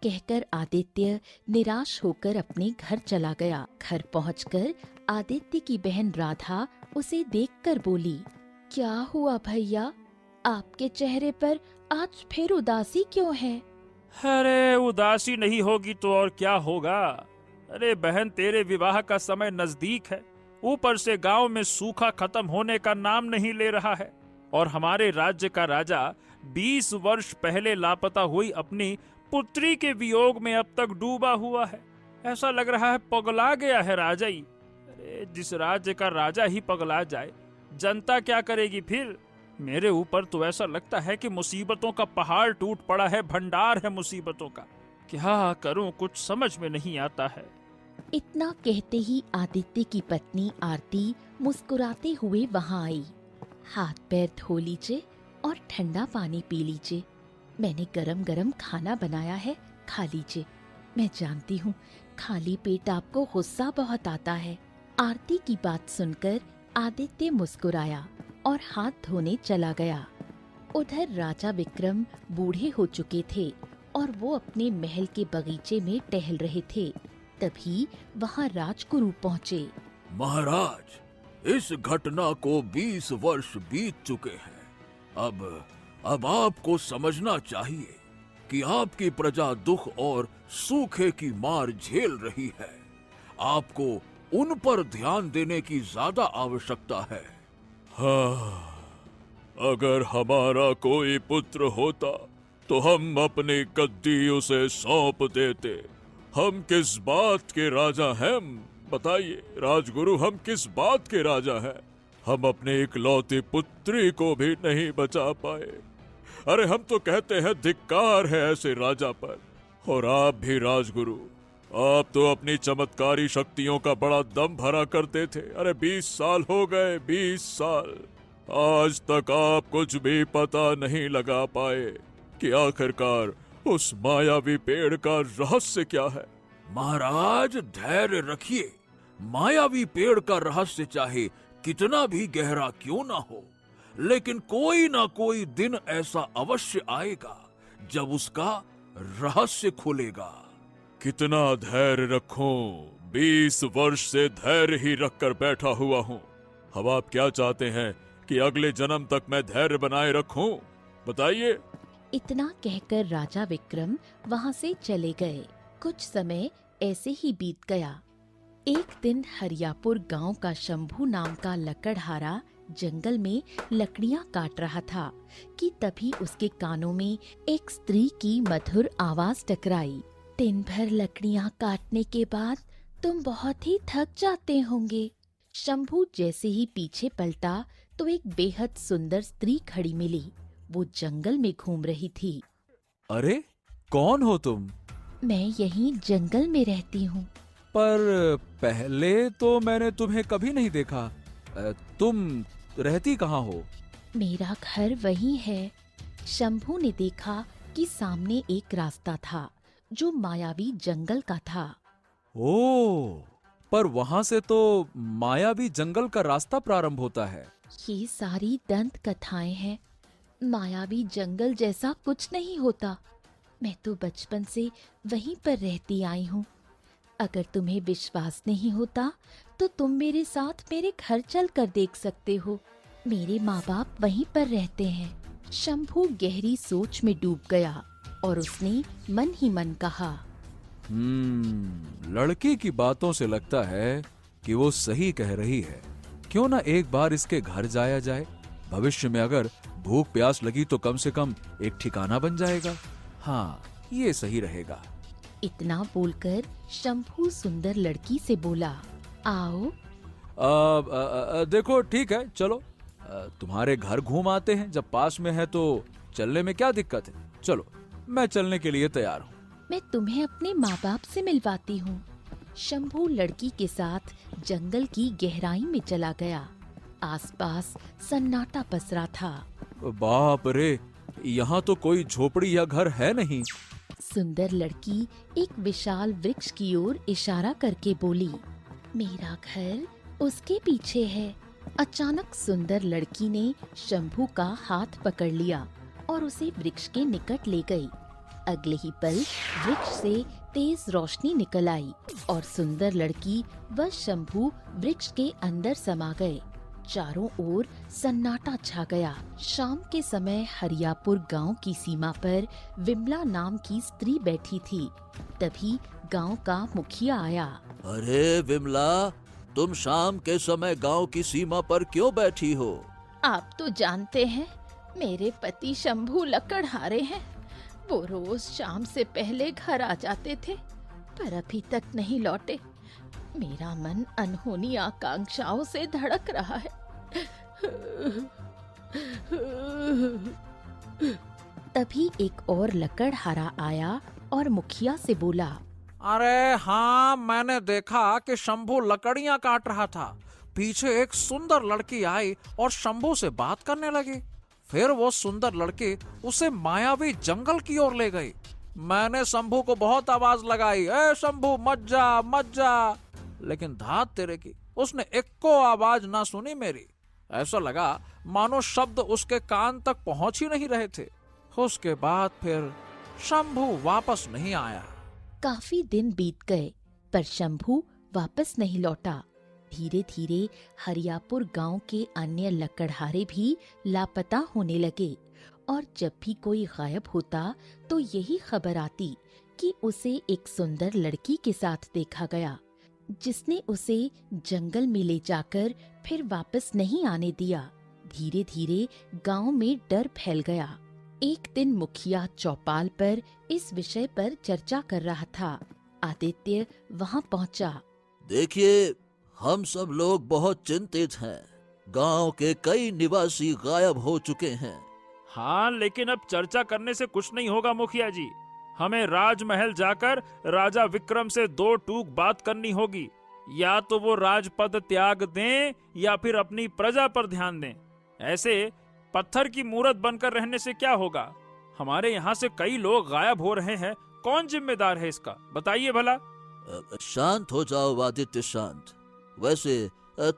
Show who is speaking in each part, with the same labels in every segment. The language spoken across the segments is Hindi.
Speaker 1: कहकर आदित्य निराश होकर अपने घर चला गया। घर पहुंचकर आदित्य की बहन राधा उसे देखकर बोली, क्या हुआ भैया, आपके चेहरे पर आज फिर उदासी क्यों है?
Speaker 2: अरे उदासी नहीं होगी तो और क्या होगा। अरे बहन, तेरे विवाह का समय नजदीक है। ऊपर से गांव में सूखा खत्म होने का नाम नहीं ले रहा है और हमारे राज्य का राजा 20 वर्ष पहले लापता हुई अपनी पुत्री के वियोग में अब तक डूबा हुआ है। ऐसा लग रहा है पगला गया है राजा ही। अरे जिस राज्य का राजा ही पगला जाए, जनता क्या करेगी फिर? मेरे ऊपर तो ऐसा लगता है कि मुसीबतों का पहाड़ टूट पड़ा है, भंडार है मुसीबतों का। क्या करूं, कुछ समझ में नहीं आता है।
Speaker 1: इतना कहते ही आदित्य की पत्नी आरती मुस्कुराते हुए वहां आई। हाथ पैर धो लीजिए और ठंडा पानी पी लीजिए। मैंने गरम गरम खाना बनाया है, खा लीजिए। मैं जानती हूँ खाली पेट आपको गुस्सा बहुत आता है। आरती की बात सुनकर आदित्य मुस्कुराया और हाथ धोने चला गया। उधर राजा विक्रम बूढ़े हो चुके थे और वो अपने महल के बगीचे में टहल रहे थे। तभी वहाँ राजगुरु पहुँचे।
Speaker 3: महाराज, इस घटना को 20 वर्ष बीत चुके हैं। अब आपको समझना चाहिए कि आपकी प्रजा दुख और सूखे की मार झेल रही है। आपको उन पर ध्यान देने की ज्यादा आवश्यकता है।
Speaker 4: हाँ, अगर हमारा कोई पुत्र होता तो हम अपनी गद्दी उसे सौंप देते। हम किस बात के राजा हैं? बताइए राजगुरु, हम किस बात के राजा हैं? हम अपने इकलौती पुत्री को भी नहीं बचा पाए। अरे हम तो कहते हैं धिक्कार है ऐसे राजा पर। और आप भी राजगुरु, आप तो अपनी चमत्कारी शक्तियों का बड़ा दम भरा करते थे। अरे 20 साल हो गए, 20 साल। आज तक आप कुछ भी पता नहीं लगा पाए कि आखिरकार उस मायावी पेड़ का रहस्य क्या है।
Speaker 3: महाराज धैर्य रखिए। मायावी पेड़ का रहस्य चाहे कितना भी गहरा क्यों ना हो, लेकिन कोई ना कोई दिन ऐसा अवश्य आएगा जब उसका रहस्य खुलेगा।
Speaker 4: कितना धैर्य रखूं? 20 वर्ष से धैर्य ही रखकर बैठा हुआ हूँ। अब आप क्या चाहते हैं कि अगले जन्म तक मैं धैर्य बनाए रखूं? बताइए।
Speaker 1: इतना कहकर राजा विक्रम वहां से चले गए। कुछ समय ऐसे ही बीत गया। एक दिन हरियापुर गांव का शंभू नाम का लकड़हारा जंगल में लकड़ियां काट रहा था कि तभी उसके कानों में एक स्त्री की मधुर आवाज टकराई। दिन भर लकड़ियां काटने के बाद तुम बहुत ही थक जाते होंगे। शंभू जैसे ही पीछे पलटा तो एक बेहद सुंदर स्त्री खड़ी मिली। वो जंगल में घूम रही थी।
Speaker 5: अरे कौन हो तुम?
Speaker 1: मैं यहीं जंगल में रहती हूँ।
Speaker 5: पर पहले तो मैंने तुम्हें कभी नहीं देखा। तुम रहती कहाँ हो?
Speaker 1: मेरा घर वहीं है। शंभू ने देखा कि सामने एक रास्ता था जो मायावी जंगल का था।
Speaker 5: ओह, पर वहां से तो मायावी जंगल का रास्ता प्रारंभ होता है।
Speaker 1: ये सारी दंत कथाएं हैं। मायावी जंगल जैसा कुछ नहीं होता। मैं तो बचपन से वहीं पर रहती आई हूँ। अगर तुम्हें विश्वास नहीं होता तो तुम मेरे साथ मेरे घर चल कर देख सकते हो। मेरे माँ बाप वहीं पर रहते हैं। शंभू गहरी सोच में डूब गया और उसने मन ही मन कहा,
Speaker 5: लड़की की बातों से लगता है कि वो सही कह रही है। क्यों ना एक बार इसके घर जाया जाए। भविष्य में अगर भूख प्यास लगी तो कम से कम एक ठिकाना बन जाएगा। हाँ, ये सही रहेगा।
Speaker 1: इतना बोलकर शंभू सुंदर लड़की से बोला, आओ।
Speaker 5: देखो ठीक है, चलो तुम्हारे घर घूम आते हैं। जब पास में है तो चलने में क्या दिक्कत है। चलो, मैं चलने के लिए तैयार हूँ।
Speaker 1: मैं तुम्हें अपने माँ बाप से मिलवाती हूँ। शंभू लड़की के साथ जंगल की गहराई में चला गया। आसपास सन्नाटा पसरा था।
Speaker 5: बाप रे, यहाँ तो कोई झोपड़ी या घर है नहीं।
Speaker 1: सुंदर लड़की एक विशाल वृक्ष की ओर इशारा करके बोली, मेरा घर उसके पीछे है। अचानक सुंदर लड़की ने शंभू का हाथ पकड़ लिया और उसे वृक्ष के निकट ले गई। अगले ही पल वृक्ष से तेज रोशनी निकल आई और सुंदर लड़की व शंभू वृक्ष के अंदर समा गए। चारों ओर सन्नाटा छा गया। शाम के समय हरियापुर गांव की सीमा पर विमला नाम की स्त्री बैठी थी। तभी गांव का मुखिया आया।
Speaker 3: अरे विमला, तुम शाम के समय गांव की सीमा पर क्यों बैठी हो?
Speaker 1: आप तो जानते हैं मेरे पति शंभू लकड़हारे हैं। वो रोज शाम से पहले घर आ जाते थे, पर अभी तक नहीं लौटे। मेरा मन अनहोनी आकांक्षाओं से धड़क रहा है। तभी एक और लकड़हारा आया और मुखिया से बोला,
Speaker 6: अरे हाँ, मैंने देखा कि शंभू लकड़ियां काट रहा था। पीछे एक सुंदर लड़की आई और शंभू से बात करने लगी। फिर वो सुंदर लड़की उसे मायावी जंगल की ओर ले गई। मैंने शंभू को बहुत आवाज लगाई, ए शंभू मत जा मत जा, लेकिन धात तेरे की उसने एक्को आवाज ना सुनी मेरी। ऐसा लगा मानो शब्द उसके कान तक पहुंच ही नहीं रहे थे। उसके बाद फिर शंभू वापस नहीं आया।
Speaker 1: काफी दिन बीत गए पर शंभू वापस नहीं लौटा। धीरे धीरे हरियापुर गांव के अन्य लकड़हारे भी लापता होने लगे और जब भी कोई गायब होता तो यही खबर आती कि उसे एक सुंदर लड़की के साथ देखा गया, जिसने उसे जंगल में ले जाकर फिर वापस नहीं आने दिया। धीरे धीरे गांव में डर फैल गया। एक दिन मुखिया चौपाल पर इस विषय पर चर्चा कर रहा था। आदित्य वहां पहुंचा।
Speaker 3: देखिए, हम सब लोग बहुत चिंतित हैं। गांव के कई निवासी गायब हो चुके हैं।
Speaker 2: हाँ, लेकिन अब चर्चा करने से कुछ नहीं होगा मुखिया जी। हमें राजमहल जाकर राजा विक्रम से दो टूक बात करनी होगी। या तो वो राजपद त्याग दें या फिर अपनी प्रजा पर ध्यान दें। ऐसे पत्थर की मूरत बनकर रहने से क्या होगा? हमारे यहाँ से कई लोग गायब हो रहे हैं। कौन जिम्मेदार है इसका, बताइए भला।
Speaker 3: शांत हो जाओ आदित्य, शांत। वैसे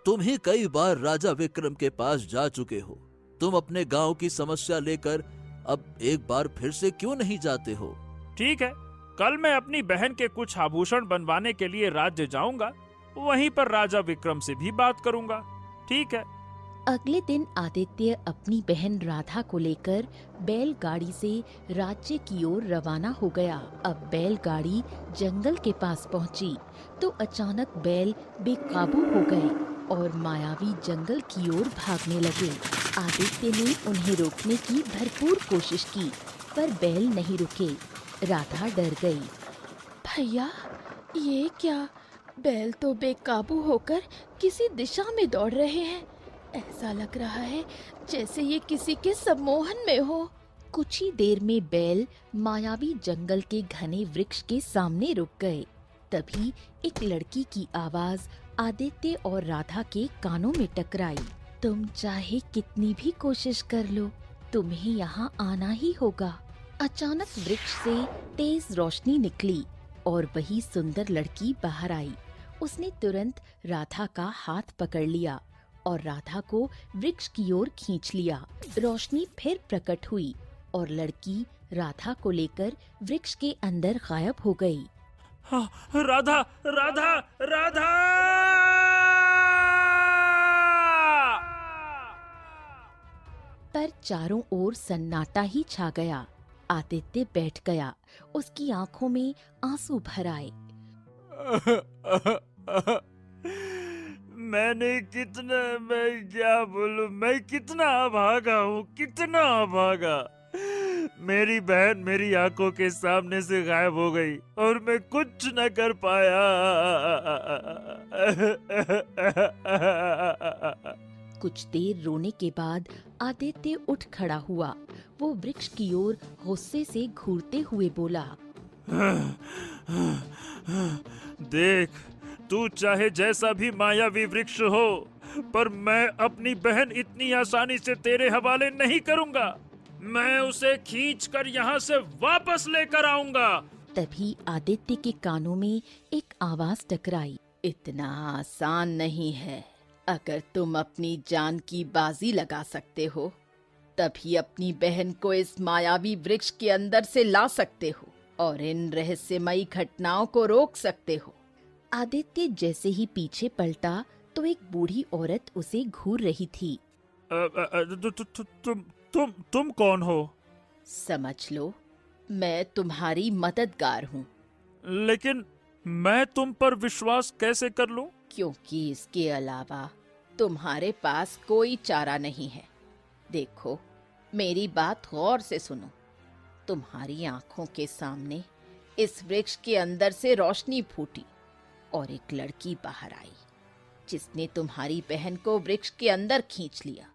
Speaker 3: तुम ही कई बार राजा विक्रम के पास जा चुके हो। तुम अपने गांव की समस्या लेकर अब एक बार फिर से क्यों नहीं जाते हो?
Speaker 2: ठीक है, कल मैं अपनी बहन के कुछ आभूषण बनवाने के लिए राज्य जाऊंगा। वहीं पर राजा विक्रम से भी बात करूंगा। ठीक है।
Speaker 1: अगले दिन आदित्य अपनी बहन राधा को लेकर बैलगाड़ी से राज्य की ओर रवाना हो गया। अब बैलगाड़ी जंगल के पास पहुंची तो अचानक बैल बेकाबू हो गए और मायावी जंगल की ओर भागने लगे। आदित्य ने उन्हें रोकने की भरपूर कोशिश की, पर बैल नहीं रुके। राधा डर गई। भैया, ये क्या? बैल तो बेकाबू होकर किसी दिशा में दौड़ रहे हैं। ऐसा लग रहा है जैसे ये किसी के सम्मोहन में हो। कुछ ही देर में बैल मायावी जंगल के घने वृक्ष के सामने रुक गए। तभी एक लड़की की आवाज आदित्य और राधा के कानों में टकराई। तुम चाहे कितनी भी कोशिश कर लो, तुम्हें यहाँ आना ही होगा। अचानक वृक्ष से तेज रोशनी निकली और वही सुंदर लड़की बाहर आई। उसने तुरंत राधा का हाथ पकड़ लिया और राधा को वृक्ष की ओर खींच लिया। रोशनी फिर प्रकट हुई और लड़की राधा को लेकर वृक्ष के अंदर गायब हो गई।
Speaker 2: हाँ, राधा राधा राधा!
Speaker 1: पर चारों ओर सन्नाटा ही छा गया। आदित्य बैठ गया। उसकी आंखों में आंसू भर आए।
Speaker 2: मैं क्या बोलूं, मैं कितना अभागा हूँ, कितना अभागा। मेरी बहन मेरी आंखों के सामने से गायब हो गई और मैं कुछ न कर पाया।
Speaker 1: कुछ देर रोने के बाद आदित्य उठ खड़ा हुआ। वो वृक्ष की ओर गुस्से से घूरते हुए बोला,
Speaker 2: देख, तू चाहे जैसा भी मायावी वृक्ष हो, पर मैं अपनी बहन इतनी आसानी से तेरे हवाले नहीं करूंगा। मैं उसे खींचकर यहाँ से वापस लेकर आऊंगा।
Speaker 1: तभी आदित्य के कानों में एक आवाज टकराई। इतना आसान नहीं है। अगर तुम अपनी जान की बाजी लगा सकते हो, तभी अपनी बहन को इस मायावी वृक्ष के अंदर से ला सकते हो। और इन रहस्यमयी घटनाओं को रोक सकते हो। आदित्य जैसे ही पीछे पलटा तो एक बूढ़ी औरत उसे घूर रही थी।
Speaker 2: तुम कौन हो?
Speaker 1: समझ लो, मैं तुम्हारी मददगार हूँ।
Speaker 2: लेकिन मैं तुम पर विश्वास कैसे कर लूं?
Speaker 1: क्योंकि इसके अलावा तुम्हारे पास कोई चारा नहीं है। देखो, मेरी बात गौर से सुनो। तुम्हारी आंखों के सामने इस वृक्ष के अंदर से रोशनी फूटी और एक लड़की बाहर आई, जिसने तुम्हारी बहन को वृक्ष के अंदर खींच लिया।